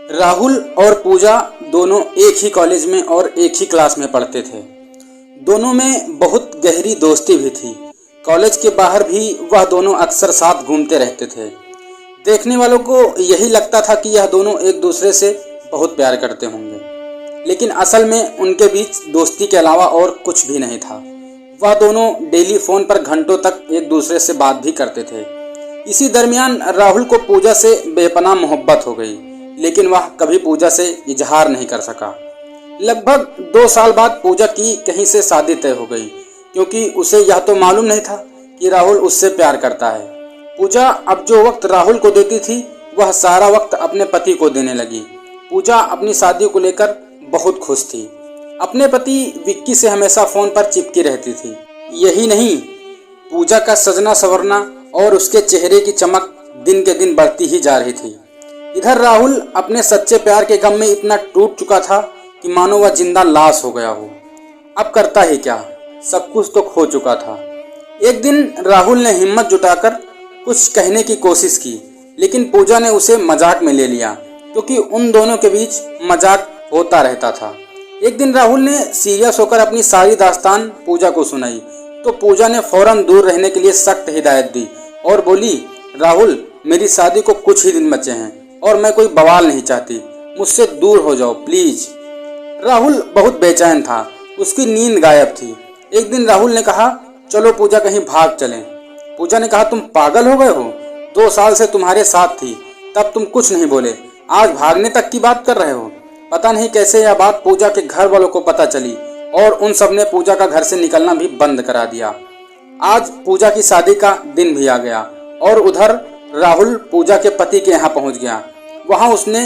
राहुल और पूजा दोनों एक ही कॉलेज में और एक ही क्लास में पढ़ते थे। दोनों में बहुत गहरी दोस्ती भी थी। कॉलेज के बाहर भी वह दोनों अक्सर साथ घूमते रहते थे। देखने वालों को यही लगता था कि यह दोनों एक दूसरे से बहुत प्यार करते होंगे, लेकिन असल में उनके बीच दोस्ती के अलावा और कुछ भी नहीं था। वह दोनों डेली फ़ोन पर घंटों तक एक दूसरे से बात भी करते थे। इसी दरमियान राहुल को पूजा से बेपनाह मोहब्बत हो गई, लेकिन वह कभी पूजा से इजहार नहीं कर सका। लगभग 2 साल बाद पूजा की कहीं से शादी तय हो गई, क्योंकि उसे यह तो मालूम नहीं था कि राहुल उससे प्यार करता है। पूजा अब जो वक्त राहुल को देती थी वह सारा वक्त अपने पति को देने लगी। पूजा अपनी शादी को लेकर बहुत खुश थी। अपने पति विक्की से हमेशा फ़ोन पर चिपकी रहती थी। यही नहीं, पूजा का सजना संवरना और उसके चेहरे की चमक दिन के दिन बढ़ती ही जा रही थी। इधर राहुल अपने सच्चे प्यार के गम में इतना टूट चुका था कि मानो वह जिंदा लाश हो गया हो। अब करता ही क्या, सब कुछ तो खो चुका था। एक दिन राहुल ने हिम्मत जुटाकर कुछ कहने की कोशिश की, लेकिन पूजा ने उसे मजाक में ले लिया, क्योंकि उन दोनों के बीच मजाक होता रहता था। एक दिन राहुल ने सीरियस होकर अपनी सारी दास्तान पूजा को सुनाई, तो पूजा ने फौरन दूर रहने के लिए सख्त हिदायत दी और बोली, राहुल, मेरी शादी को कुछ ही दिन बचे हैं और मैं कोई बवाल नहीं चाहती, मुझसे दूर हो जाओ प्लीज। राहुल बहुत बेचैन था, उसकी नींद गायब थी। एक दिन राहुल ने कहा, चलो पूजा कहीं भाग चलें। पूजा ने कहा, तुम पागल हो गए हो? 2 साल से तुम्हारे साथ थी, तब तुम कुछ नहीं बोले, आज भागने तक की बात कर रहे हो। पता नहीं कैसे यह बात पूजा के घर वालों को पता चली और उन सब ने पूजा का घर से निकलना भी बंद करा दिया। आज पूजा की शादी का दिन भी आ गया और उधर राहुल पूजा के पति के यहाँ पहुँच गया। वहाँ उसने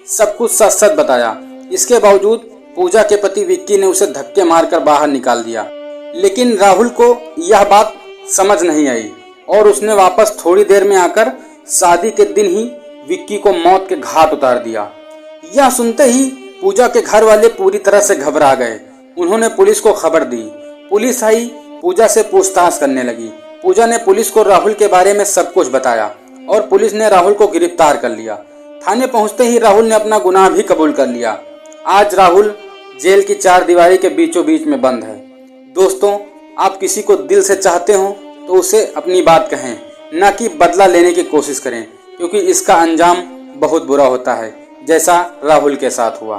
सब कुछ सच सच बताया। इसके बावजूद पूजा के पति विक्की ने उसे धक्के मारकर बाहर निकाल दिया, लेकिन राहुल को यह बात समझ नहीं आई और उसने वापस थोड़ी देर में आकर शादी के दिन ही विक्की को मौत के घाट उतार दिया। यह सुनते ही पूजा के घर वाले पूरी तरह से घबरा गए। उन्होंने पुलिस को खबर दी। पुलिस आई, पूजा से पूछताछ करने लगी। पूजा ने पुलिस को राहुल के बारे में सब कुछ बताया और पुलिस ने राहुल को गिरफ्तार कर लिया। थाने पहुंचते ही राहुल ने अपना गुनाह भी कबूल कर लिया। आज राहुल जेल की 4 दीवारी के बीचों बीच में बंद है। दोस्तों, आप किसी को दिल से चाहते हो तो उसे अपनी बात कहें, न कि बदला लेने की कोशिश करें, क्योंकि इसका अंजाम बहुत बुरा होता है, जैसा राहुल के साथ हुआ।